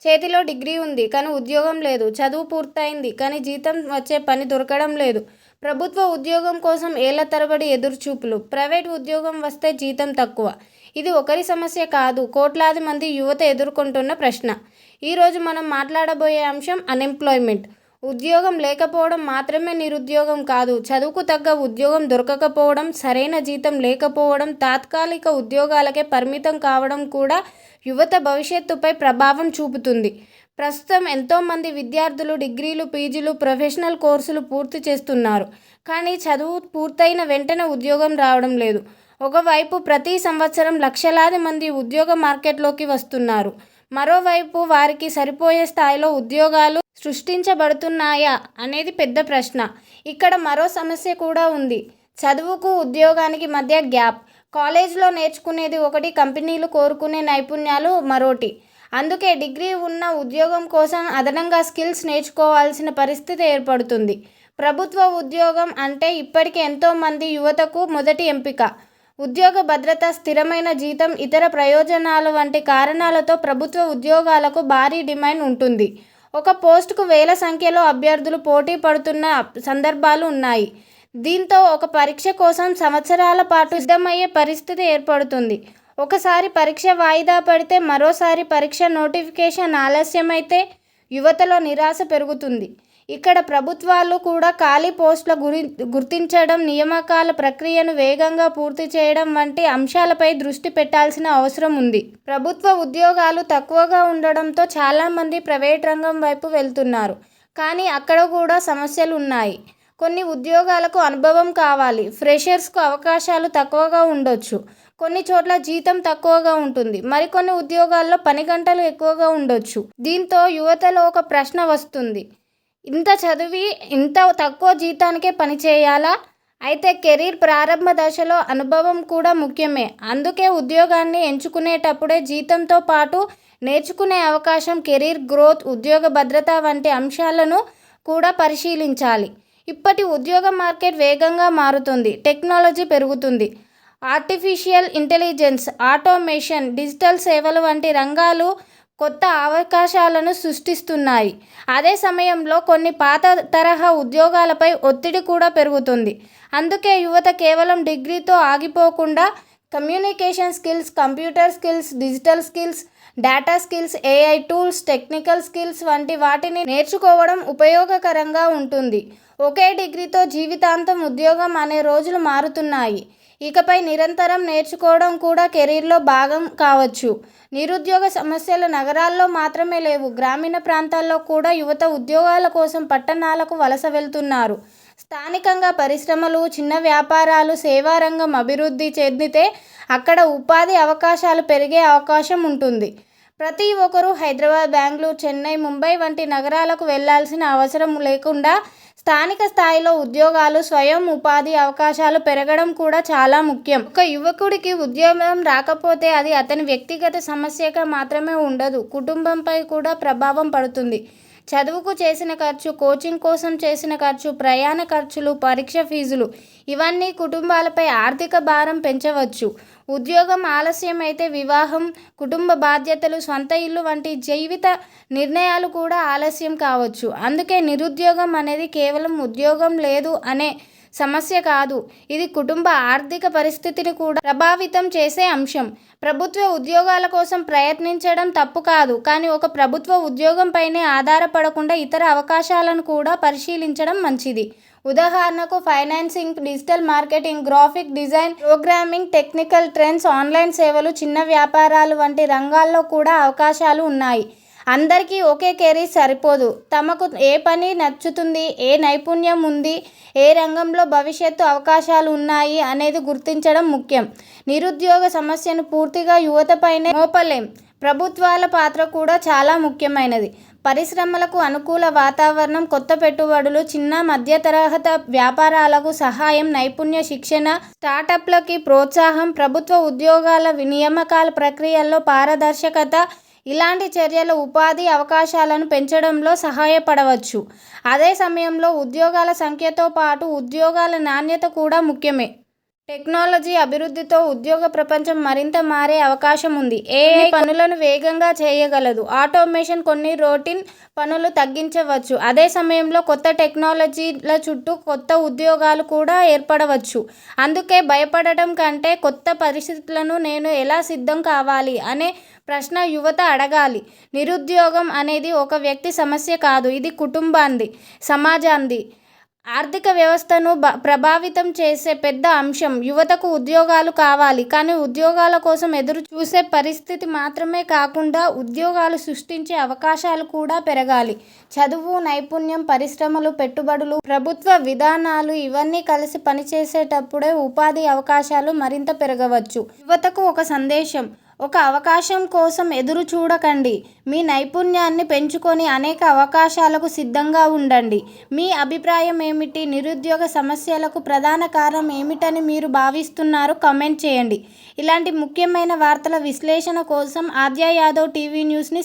చేతిలో డిగ్రీ ఉంది కానీ ఉద్యోగం లేదు. చదువు పూర్తయింది కానీ జీతం వచ్చే పని దొరకడం లేదు. ప్రభుత్వ ఉద్యోగం కోసం ఏళ్ల తరబడి ఎదురుచూపులు. ప్రైవేట్ ఉద్యోగం వస్తే జీతం తక్కువ. ఇది ఒకరి సమస్య కాదు, కోట్లాది మంది యువత ఎదుర్కొంటున్న ప్రశ్న. ఈరోజు మనం మాట్లాడబోయే అంశం అన్ఎంప్లాయ్మెంట్. ఉద్యోగం లేకపోవడం మాత్రమే నిరుద్యోగం కాదు. చదువుకు తగ్గ ఉద్యోగం దొరకకపోవడం, సరైన జీతం లేకపోవడం, తాత్కాలిక ఉద్యోగాలకే పరిమితం కావడం కూడా యువత భవిష్యత్తుపై ప్రభావం చూపుతుంది. ప్రస్తుతం ఎంతోమంది విద్యార్థులు డిగ్రీలు, పీజీలు, ప్రొఫెషనల్ కోర్సులు పూర్తి చేస్తున్నారు. కానీ చదువు పూర్తయిన వెంటనే ఉద్యోగం రావడం లేదు. ఒకవైపు ప్రతి సంవత్సరం లక్షలాది మంది ఉద్యోగ మార్కెట్లోకి వస్తున్నారు. మరోవైపు వారికి సరిపోయే స్థాయిలో ఉద్యోగాలు సృష్టించబడుతున్నాయా అనేది పెద్ద ప్రశ్న. ఇక్కడ మరో సమస్య కూడా ఉంది. చదువుకు ఉద్యోగానికి మధ్య గ్యాప్. కాలేజ్లో నేర్చుకునేది ఒకటి, కంపెనీలు కోరుకునే నైపుణ్యాలు మరోటి. అందుకే డిగ్రీ ఉన్న ఉద్యోగం కోసం అదనంగా స్కిల్స్ నేర్చుకోవాల్సిన పరిస్థితి ఏర్పడుతుంది. ప్రభుత్వ ఉద్యోగం అంటే ఇప్పటికే ఎంతోమంది యువతకు మొదటి ఎంపిక. ఉద్యోగ భద్రత, స్థిరమైన జీతం, ఇతర ప్రయోజనాలు వంటి కారణాలతో ప్రభుత్వ ఉద్యోగాలకు భారీ డిమాండ్ ఉంటుంది. ఒక పోస్టుకు వేల సంఖ్యలో అభ్యర్థులు పోటీ పడుతున్న సందర్భాలు ఉన్నాయి. దీంతో ఒక పరీక్ష కోసం సంవత్సరాల పాటు సిద్ధమయ్యే పరిస్థితి ఏర్పడుతుంది. ఒకసారి పరీక్ష వాయిదా పడితే, మరోసారి పరీక్ష నోటిఫికేషన్ ఆలస్యమైతే యువతలో నిరాశ పెరుగుతుంది. ఇక్కడ ప్రభుత్వాలు కూడా ఖాళీ పోస్టుల గుర్తించడం, నియామకాల ప్రక్రియను వేగంగా పూర్తి చేయడం వంటి అంశాలపై దృష్టి పెట్టాల్సిన అవసరం ఉంది. ప్రభుత్వ ఉద్యోగాలు తక్కువగా ఉండడంతో చాలామంది ప్రైవేట్ రంగం వైపు వెళ్తున్నారు. కానీ అక్కడ కూడా సమస్యలు ఉన్నాయి. కొన్ని ఉద్యోగాలకు అనుభవం కావాలి. ఫ్రెషర్స్కు అవకాశాలు తక్కువగా ఉండొచ్చు. కొన్ని చోట్ల జీతం తక్కువగా ఉంటుంది. మరికొన్ని ఉద్యోగాల్లో పని గంటలు ఎక్కువగా ఉండొచ్చు. దీంతో యువతలో ఒక ప్రశ్న వస్తుంది. ఇంత చదివి ఇంత తక్కువ జీతానికే పని చేయాలా? అయితే కెరీర్ ప్రారంభ దశలో అనుభవం కూడా ముఖ్యమే. అందుకే ఉద్యోగాన్ని ఎంచుకునేటప్పుడే జీతంతో పాటు నేర్చుకునే అవకాశం, కెరీర్ గ్రోత్, ఉద్యోగ భద్రత వంటి అంశాలను కూడా పరిశీలించాలి. ఇప్పటి ఉద్యోగ మార్కెట్ వేగంగా మారుతుంది. టెక్నాలజీ పెరుగుతుంది. ఆర్టిఫిషియల్ ఇంటెలిజెన్స్, ఆటోమేషన్, డిజిటల్ సేవలు వంటి రంగాలు కొత్త అవకాశాలను సృష్టిస్తున్నాయి. అదే సమయంలో కొన్ని పాత తరహా ఉద్యోగాలపై ఒత్తిడి కూడా పెరుగుతుంది. అందుకే యువత కేవలం డిగ్రీతో ఆగిపోకుండా communication skills, computer skills, digital skills, data skills, AI tools, technical skills వంటి వాటిని నేర్చుకోవడం ఉపయోగకరంగా ఉంటుంది. ఒకే డిగ్రీతో జీవితాంతం ఉద్యోగం అనే రోజులు మారుతున్నాయి. ఇకపై నిరంతరం నేర్చుకోవడం కూడా కెరీర్లో భాగం కావచ్చు. నిరుద్యోగ సమస్యలు నగరాల్లో మాత్రమే లేవు. గ్రామీణ ప్రాంతాల్లో కూడా యువత ఉద్యోగాల కోసం పట్టణాలకు వలస వెళ్తున్నారు. స్థానికంగా పరిశ్రమలు, చిన్న వ్యాపారాలు, సేవా రంగం అభివృద్ధి చెందితే అక్కడ ఉపాధి అవకాశాలు పెరిగే అవకాశం ఉంటుంది. ప్రతి ఒక్కరూ హైదరాబాద్, బెంగళూరు, చెన్నై, ముంబై వంటి నగరాలకు వెళ్లాల్సిన అవసరం లేకుండా స్థానిక స్థాయిలో ఉద్యోగాలు, స్వయం ఉపాధి అవకాశాలు పెరగడం కూడా చాలా ముఖ్యం. ఒక యువకుడికి ఉద్యోగం రాకపోతే అది అతని వ్యక్తిగత సమస్యగా మాత్రమే ఉండదు, కుటుంబంపై కూడా ప్రభావం పడుతుంది. చదువుకు చేసిన ఖర్చు, కోచింగ్ కోసం చేసిన ఖర్చు, ప్రయాణ ఖర్చులు, పరీక్ష ఫీజులు ఇవన్నీ కుటుంబాలపై ఆర్థిక భారం పెంచవచ్చు. ఉద్యోగం ఆలస్యమైతే వివాహం, కుటుంబ బాధ్యతలు, సొంత ఇల్లు వంటి జీవిత నిర్ణయాలు కూడా ఆలస్యం కావచ్చు. అందుకే నిరుద్యోగం అనేది కేవలం ఉద్యోగం లేదు అనే సమస్య కాదు. ఇది కుటుంబ ఆర్థిక పరిస్థితిని కూడా ప్రభావితం చేసే అంశం. ప్రభుత్వ ఉద్యోగాల కోసం ప్రయత్నించడం తప్పు కాదు. కానీ ఒక ప్రభుత్వ ఉద్యోగంపైనే ఆధారపడకుండా ఇతర అవకాశాలను కూడా పరిశీలించడం మంచిది. ఉదాహరణకు financing, digital marketing, graphic design, programming, technical trends, online సేవలు, చిన్న వ్యాపారాలు వంటి రంగాల్లో కూడా అవకాశాలు ఉన్నాయి. అందరికీ ఒకే కెరీర్ సరిపోదు. తమకు ఏ పని నచ్చుతుంది, ఏ నైపుణ్యం ఉంది, ఏ రంగంలో భవిష్యత్తు అవకాశాలు ఉన్నాయి అనేది గుర్తించడం ముఖ్యం. నిరుద్యోగ సమస్యను పూర్తిగా యువతపైనే మోపలేం. ప్రభుత్వాల పాత్ర కూడా చాలా ముఖ్యమైనది. పరిశ్రమలకు అనుకూల వాతావరణం, కొత్త పెట్టుబడులు, చిన్న మధ్యతరహా వ్యాపారాలకు సహాయం, నైపుణ్య శిక్షణ, స్టార్టప్లకి ప్రోత్సాహం, ప్రభుత్వ ఉద్యోగాల నియామకాల ప్రక్రియల్లో పారదర్శకత ఇలాంటి చర్యలు ఉపాధి అవకాశాలను పెంచడంలో సహాయపడవచ్చు. అదే సమయంలో ఉద్యోగాల సంఖ్యతో పాటు ఉద్యోగాల నాణ్యత కూడా ముఖ్యమే. టెక్నాలజీ అభివృద్ధితో ఉద్యోగ ప్రపంచం మరింత మారే అవకాశం ఉంది. ఏఐ పనులను వేగంగా చేయగలదు. ఆటోమేషన్ కొన్ని రొటీన్ పనులు తగ్గించవచ్చు. అదే సమయంలో కొత్త టెక్నాలజీల చుట్టూ కొత్త ఉద్యోగాలు కూడా ఏర్పడవచ్చు. అందుకే భయపడటం కంటే కొత్త పరిస్థితులను నేను ఎలా సిద్ధం కావాలి అనే ప్రశ్న యువత అడగాలి. నిరుద్యోగం అనేది ఒక వ్యక్తి సమస్య కాదు, ఇది కుటుంబాంది, సమాజాంది, ఆర్థిక వ్యవస్థను ప్రభావితం చేసే పెద్ద అంశం. యువతకు ఉద్యోగాలు కావాలి, కానీ ఉద్యోగాల కోసం ఎదురు చూసే పరిస్థితి మాత్రమే కాకుండా ఉద్యోగాలు సృష్టించే అవకాశాలు కూడా పెరగాలి. చదువు, నైపుణ్యం, పరిశ్రమలు, పెట్టుబడులు, ప్రభుత్వ విధానాలు ఇవన్నీ కలిసి పనిచేసేటప్పుడే ఉపాధి అవకాశాలు మరింత పెరగవచ్చు. యువతకు ఒక సందేశం: ఒక అవకాశం కోసం ఎదురు చూడకండి. మీ నైపుణ్యాన్ని పెంచుకొని అనేక అవకాశాలకు సిద్ధంగా ఉండండి. మీ అభిప్రాయం ఏమిటి? నిరుద్యోగ సమస్యలకు ప్రధాన కారణం ఏమిటని మీరు భావిస్తున్నారు? కామెంట్ చేయండి. ఇలాంటి ముఖ్యమైన వార్తల విశ్లేషణ కోసం ఆద్య యాదవ్ టీవీ న్యూస్ని